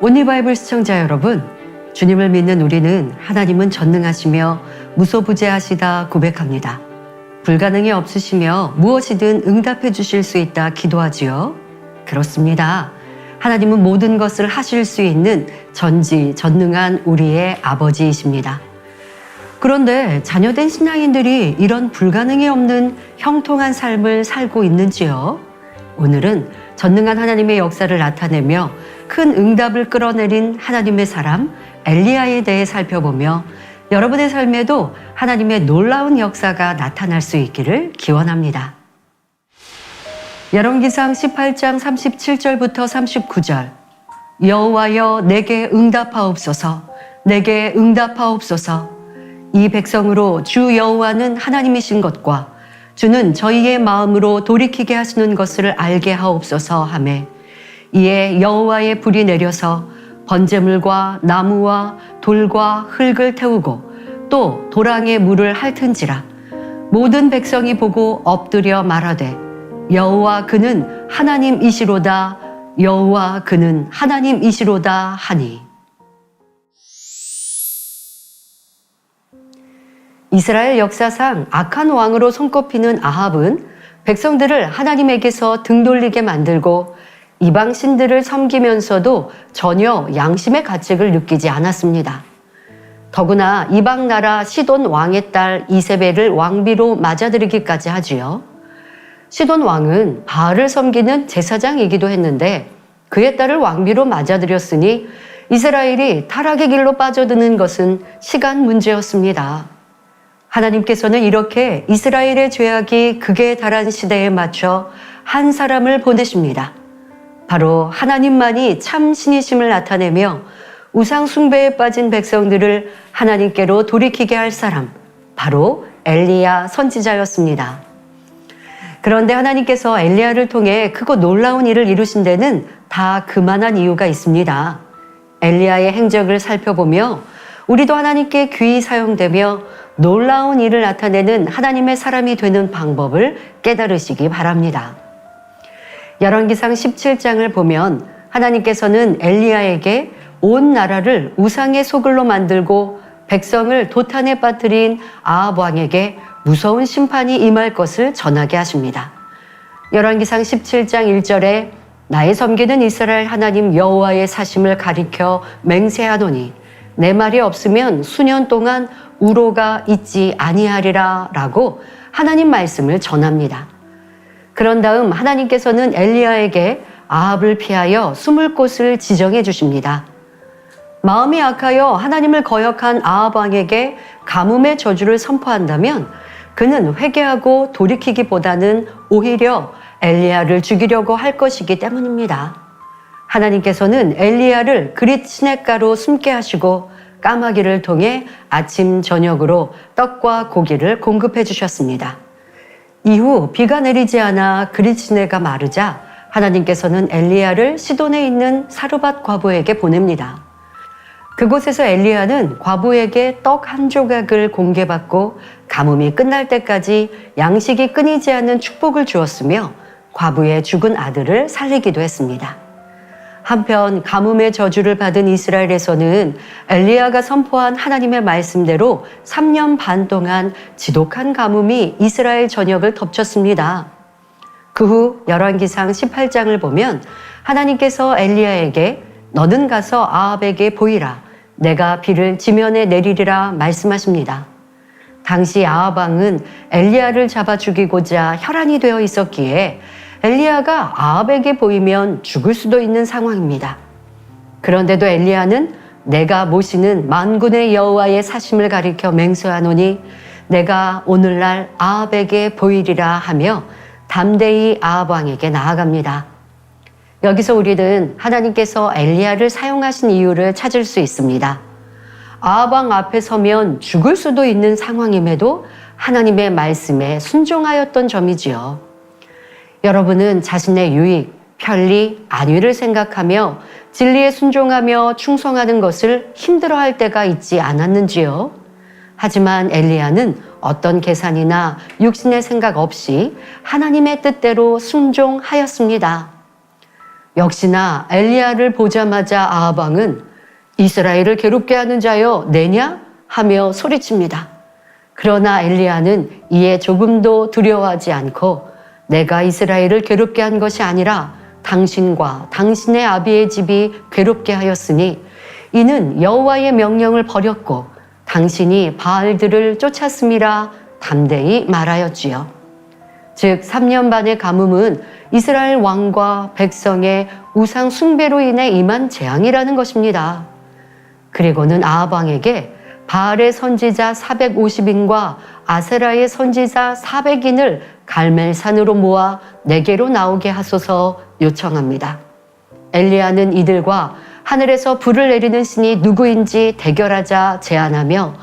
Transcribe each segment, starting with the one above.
온리바이블 시청자 여러분, 주님을 믿는 우리는 하나님은 전능하시며 무소부재하시다 고백합니다. 불가능이 없으시며 무엇이든 응답해 주실 수 있다 기도하지요. 그렇습니다. 하나님은 모든 것을 하실 수 있는 전지전능한 우리의 아버지이십니다. 그런데 자녀된 신앙인들이 이런 불가능이 없는 형통한 삶을 살고 있는지요? 오늘은 전능한 하나님의 역사를 나타내며 큰 응답을 끌어내린 하나님의 사람 엘리야에 대해 살펴보며 여러분의 삶에도 하나님의 놀라운 역사가 나타날 수 있기를 기원합니다. 열왕기상 18장 37절부터 39절. 여호와여 내게 응답하옵소서, 내게 응답하옵소서. 이 백성으로 주 여호와는 하나님이신 것과 주는 저희의 마음으로 돌이키게 하시는 것을 알게 하옵소서 하매, 이에 여호와의 불이 내려서 번제물과 나무와 돌과 흙을 태우고 또 도랑에 물을 핥은지라. 모든 백성이 보고 엎드려 말하되 여호와 그는 하나님이시로다, 여호와 그는 하나님이시로다 하니. 이스라엘 역사상 악한 왕으로 손꼽히는 아합은 백성들을 하나님에게서 등 돌리게 만들고 이방 신들을 섬기면서도 전혀 양심의 가책을 느끼지 않았습니다. 더구나 이방 나라 시돈 왕의 딸 이세벨을 왕비로 맞아들이기까지 하지요. 시돈 왕은 바알을 섬기는 제사장이기도 했는데 그의 딸을 왕비로 맞아들였으니 이스라엘이 타락의 길로 빠져드는 것은 시간 문제였습니다. 하나님께서는 이렇게 이스라엘의 죄악이 극에 달한 시대에 맞춰 한 사람을 보내십니다. 바로 하나님만이 참 신이심을 나타내며 우상 숭배에 빠진 백성들을 하나님께로 돌이키게 할 사람, 바로 엘리야 선지자였습니다. 그런데 하나님께서 엘리야를 통해 크고 놀라운 일을 이루신 데는 다 그만한 이유가 있습니다. 엘리야의 행적을 살펴보며 우리도 하나님께 귀히 사용되며 놀라운 일을 나타내는 하나님의 사람이 되는 방법을 깨달으시기 바랍니다. 열왕기상 17장을 보면 하나님께서는 엘리야에게 온 나라를 우상의 소굴로 만들고 백성을 도탄에 빠뜨린 아합 왕에게 무서운 심판이 임할 것을 전하게 하십니다. 열왕기상 17장 1절에 나의 섬기는 이스라엘 하나님 여호와의 사심을 가리켜 맹세하노니 내 말이 없으면 수년 동안 우로가 있지 아니하리라 라고 하나님 말씀을 전합니다. 그런 다음 하나님께서는 엘리야에게 아합을 피하여 숨을 곳을 지정해 주십니다. 마음이 악하여 하나님을 거역한 아합 왕에게 가뭄의 저주를 선포한다면 그는 회개하고 돌이키기보다는 오히려 엘리야를 죽이려고 할 것이기 때문입니다. 하나님께서는 엘리야를 그릿 시냇가로 숨게 하시고 까마귀를 통해 아침 저녁으로 떡과 고기를 공급해 주셨습니다. 이후 비가 내리지 않아 그릿 시내가 마르자 하나님께서는 엘리야를 시돈에 있는 사르밧 과부에게 보냅니다. 그곳에서 엘리야는 과부에게 떡 한 조각을 공개받고 가뭄이 끝날 때까지 양식이 끊이지 않는 축복을 주었으며 과부의 죽은 아들을 살리기도 했습니다. 한편 가뭄의 저주를 받은 이스라엘에서는 엘리야가 선포한 하나님의 말씀대로 3년 반 동안 지독한 가뭄이 이스라엘 전역을 덮쳤습니다. 그 후 열왕기상 18장을 보면 하나님께서 엘리야에게 너는 가서 아합에게 보이라, 내가 비를 지면에 내리리라 말씀하십니다. 당시 아합 왕은 엘리야를 잡아 죽이고자 혈안이 되어 있었기에 엘리야가 아합에게 보이면 죽을 수도 있는 상황입니다. 그런데도 엘리야는 내가 모시는 만군의 여호와의 사심을 가리켜 맹세하노니 내가 오늘날 아합에게 보이리라 하며 담대히 아합 왕에게 나아갑니다. 여기서 우리는 하나님께서 엘리야를 사용하신 이유를 찾을 수 있습니다. 아합 왕 앞에 서면 죽을 수도 있는 상황임에도 하나님의 말씀에 순종하였던 점이지요. 여러분은 자신의 유익, 편리, 안위를 생각하며 진리에 순종하며 충성하는 것을 힘들어할 때가 있지 않았는지요? 하지만 엘리야는 어떤 계산이나 육신의 생각 없이 하나님의 뜻대로 순종하였습니다. 역시나 엘리야를 보자마자 아합 왕은 이스라엘을 괴롭게 하는 자여 내냐? 하며 소리칩니다. 그러나 엘리야는 이에 조금도 두려워하지 않고 내가 이스라엘을 괴롭게 한 것이 아니라 당신과 당신의 아비의 집이 괴롭게 하였으니 이는 여호와의 명령을 버렸고 당신이 바알들을 쫓았음이라 담대히 말하였지요. 즉 3년 반의 가뭄은 이스라엘 왕과 백성의 우상 숭배로 인해 임한 재앙이라는 것입니다. 그리고는 아합 왕에게 바알의 선지자 450인과 아세라의 선지자 400인을 갈멜산으로 모아 내게로 나오게 하소서 요청합니다. 엘리야는 이들과 하늘에서 불을 내리는 신이 누구인지 대결하자 제안하며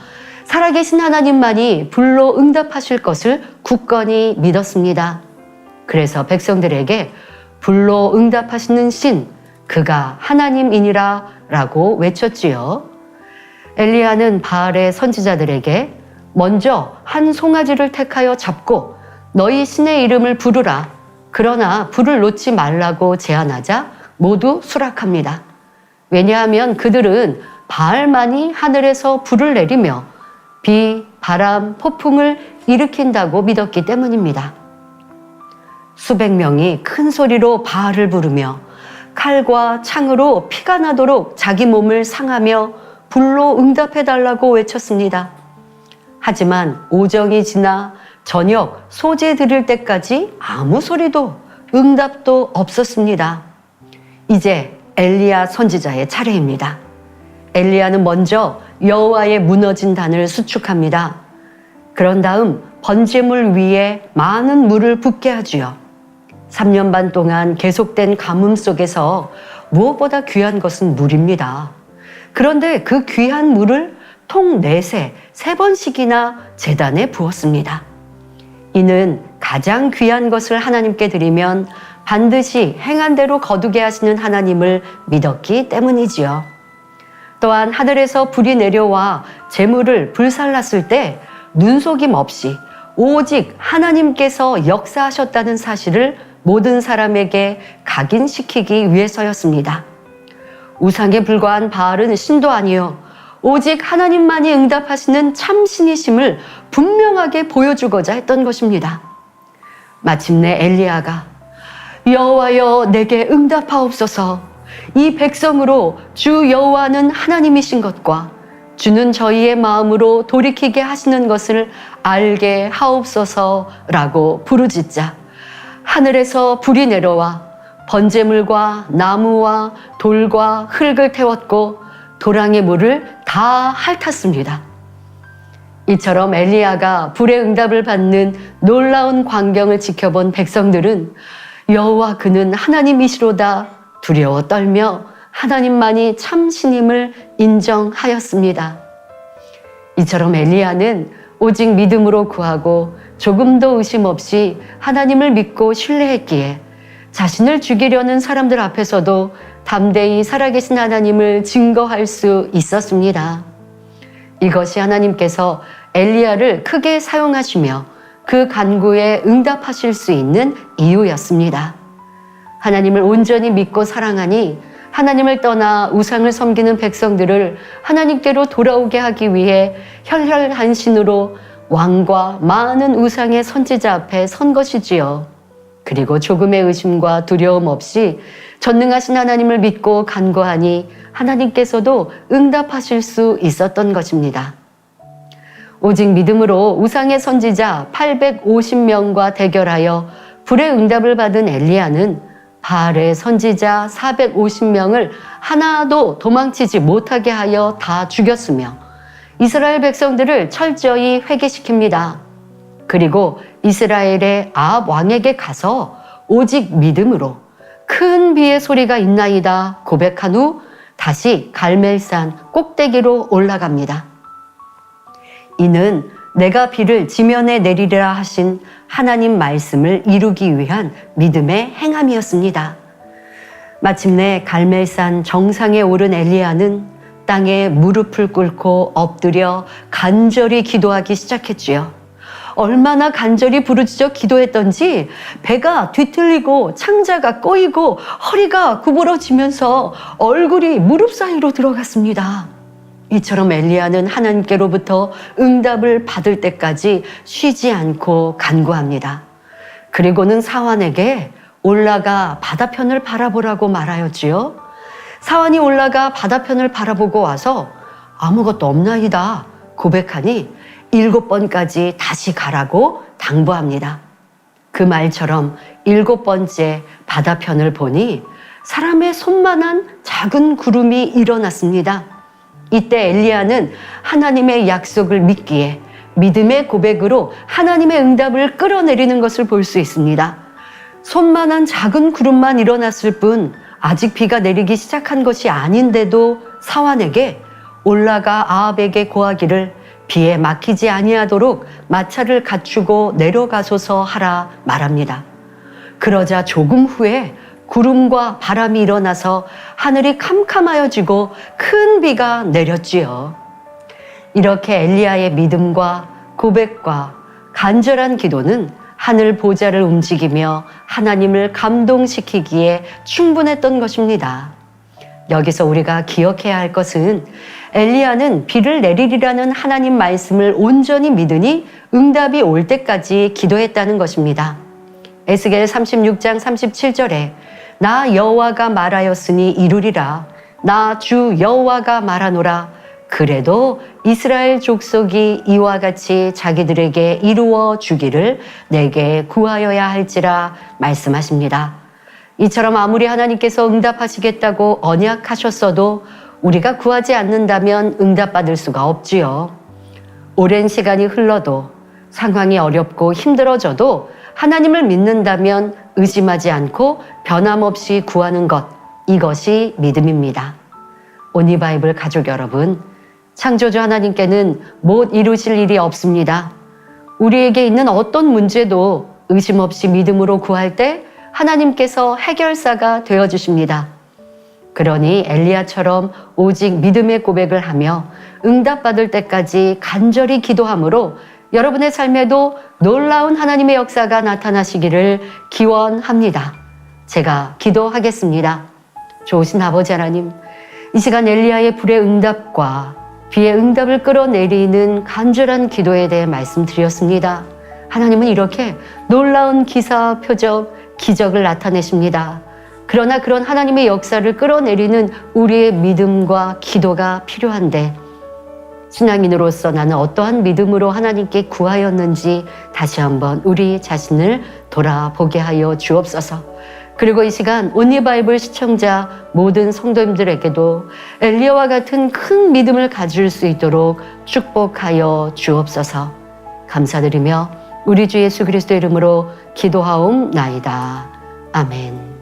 살아계신 하나님만이 불로 응답하실 것을 굳건히 믿었습니다. 그래서 백성들에게 불로 응답하시는 신, 그가 하나님이니라 라고 외쳤지요. 엘리야는 바알의 선지자들에게 먼저 한 송아지를 택하여 잡고 너희 신의 이름을 부르라. 그러나 불을 놓지 말라고 제안하자 모두 수락합니다. 왜냐하면 그들은 바알만이 하늘에서 불을 내리며 비, 바람, 폭풍을 일으킨다고 믿었기 때문입니다. 수백 명이 큰 소리로 바알을 부르며 칼과 창으로 피가 나도록 자기 몸을 상하며 불로 응답해달라고 외쳤습니다. 하지만 오정이 지나 저녁 소재 드릴 때까지 아무 소리도 응답도 없었습니다. 이제 엘리야 선지자의 차례입니다. 엘리야는 먼저 여호와의 무너진 단을 수축합니다. 그런 다음 번제물 위에 많은 물을 붓게 하지요. 3년 반 동안 계속된 가뭄 속에서 무엇보다 귀한 것은 물입니다. 그런데 그 귀한 물을 통 넷에 3번씩이나 제단에 부었습니다. 이는 가장 귀한 것을 하나님께 드리면 반드시 행한 대로 거두게 하시는 하나님을 믿었기 때문이지요. 또한 하늘에서 불이 내려와 재물을 불살랐을 때 눈속임 없이 오직 하나님께서 역사하셨다는 사실을 모든 사람에게 각인시키기 위해서였습니다. 우상에 불과한 바알은 신도 아니요 오직 하나님만이 응답하시는 참신이심을 분명하게 보여주고자 했던 것입니다. 마침내 엘리야가 여호와여 내게 응답하옵소서. 이 백성으로 주 여호와는 하나님이신 것과 주는 저희의 마음으로 돌이키게 하시는 것을 알게 하옵소서라고 부르짖자 하늘에서 불이 내려와 번제물과 나무와 돌과 흙을 태웠고 도랑의 물을 다 핥았습니다. 이처럼 엘리야가 불의 응답을 받는 놀라운 광경을 지켜본 백성들은 여호와 그는 하나님이시로다 두려워 떨며 하나님만이 참신임을 인정하였습니다. 이처럼 엘리야는 오직 믿음으로 구하고 조금도 의심 없이 하나님을 믿고 신뢰했기에 자신을 죽이려는 사람들 앞에서도 담대히 살아계신 하나님을 증거할 수 있었습니다. 이것이 하나님께서 엘리야를 크게 사용하시며 그 간구에 응답하실 수 있는 이유였습니다. 하나님을 온전히 믿고 사랑하니 하나님을 떠나 우상을 섬기는 백성들을 하나님께로 돌아오게 하기 위해 혈혈단신으로 왕과 많은 우상의 선지자 앞에 선 것이지요. 그리고 조금의 의심과 두려움 없이 전능하신 하나님을 믿고 간구하니 하나님께서도 응답하실 수 있었던 것입니다. 오직 믿음으로 우상의 선지자 850명과 대결하여 불의 응답을 받은 엘리야는 바알의 선지자 450명을 하나도 도망치지 못하게 하여 다 죽였으며 이스라엘 백성들을 철저히 회개시킵니다. 그리고 이스라엘의 아합 왕에게 가서 오직 믿음으로 큰 비의 소리가 있나이다 고백한 후 다시 갈멜산 꼭대기로 올라갑니다. 이는 내가 비를 지면에 내리리라 하신 하나님 말씀을 이루기 위한 믿음의 행함이었습니다. 마침내 갈멜산 정상에 오른 엘리야는 땅에 무릎을 꿇고 엎드려 간절히 기도하기 시작했지요. 얼마나 간절히 부르짖어 기도했던지 배가 뒤틀리고 창자가 꼬이고 허리가 구부러지면서 얼굴이 무릎 사이로 들어갔습니다. 이처럼 엘리야는 하나님께로부터 응답을 받을 때까지 쉬지 않고 간구합니다. 그리고는 사환에게 올라가 바다편을 바라보라고 말하였지요. 사환이 올라가 바다편을 바라보고 와서 아무것도 없나이다 고백하니 7번까지 다시 가라고 당부합니다. 그 말처럼 7번째 바다편을 보니 사람의 손만한 작은 구름이 일어났습니다. 이때 엘리야는 하나님의 약속을 믿기에 믿음의 고백으로 하나님의 응답을 끌어내리는 것을 볼 수 있습니다. 손만한 작은 구름만 일어났을 뿐 아직 비가 내리기 시작한 것이 아닌데도 사환에게 올라가 아합에게 고하기를 비에 막히지 아니하도록 마차를 갖추고 내려가소서 하라 말합니다. 그러자 조금 후에 구름과 바람이 일어나서 하늘이 캄캄하여지고 큰 비가 내렸지요. 이렇게 엘리야의 믿음과 고백과 간절한 기도는 하늘 보좌를 움직이며 하나님을 감동시키기에 충분했던 것입니다. 여기서 우리가 기억해야 할 것은 엘리야는 비를 내리리라는 하나님 말씀을 온전히 믿으니 응답이 올 때까지 기도했다는 것입니다. 에스겔 36장 37절에 나 여호와가 말하였으니 이루리라. 나 주 여호와가 말하노라. 그래도 이스라엘 족속이 이와 같이 자기들에게 이루어 주기를 내게 구하여야 할지라 말씀하십니다. 이처럼 아무리 하나님께서 응답하시겠다고 언약하셨어도 우리가 구하지 않는다면 응답받을 수가 없지요. 오랜 시간이 흘러도 상황이 어렵고 힘들어져도 하나님을 믿는다면 의심하지 않고 변함없이 구하는 것, 이것이 믿음입니다. 오니바이블 가족 여러분, 창조주 하나님께는 못 이루실 일이 없습니다. 우리에게 있는 어떤 문제도 의심 없이 믿음으로 구할 때 하나님께서 해결사가 되어주십니다. 그러니 엘리야처럼 오직 믿음의 고백을 하며 응답받을 때까지 간절히 기도함으로 여러분의 삶에도 놀라운 하나님의 역사가 나타나시기를 기원합니다. 제가 기도하겠습니다. 좋으신 아버지 하나님, 이 시간 엘리야의 불의 응답과 비의 응답을 끌어내리는 간절한 기도에 대해 말씀드렸습니다. 하나님은 이렇게 놀라운 기사, 표적, 기적을 나타내십니다. 그러나 그런 하나님의 역사를 끌어내리는 우리의 믿음과 기도가 필요한데 신앙인으로서 나는 어떠한 믿음으로 하나님께 구하였는지 다시 한번 우리 자신을 돌아보게 하여 주옵소서. 그리고 이 시간 온리바이블 시청자 모든 성도님들에게도 엘리야와 같은 큰 믿음을 가질 수 있도록 축복하여 주옵소서. 감사드리며 우리 주 예수 그리스도 이름으로 기도하옵나이다. 아멘.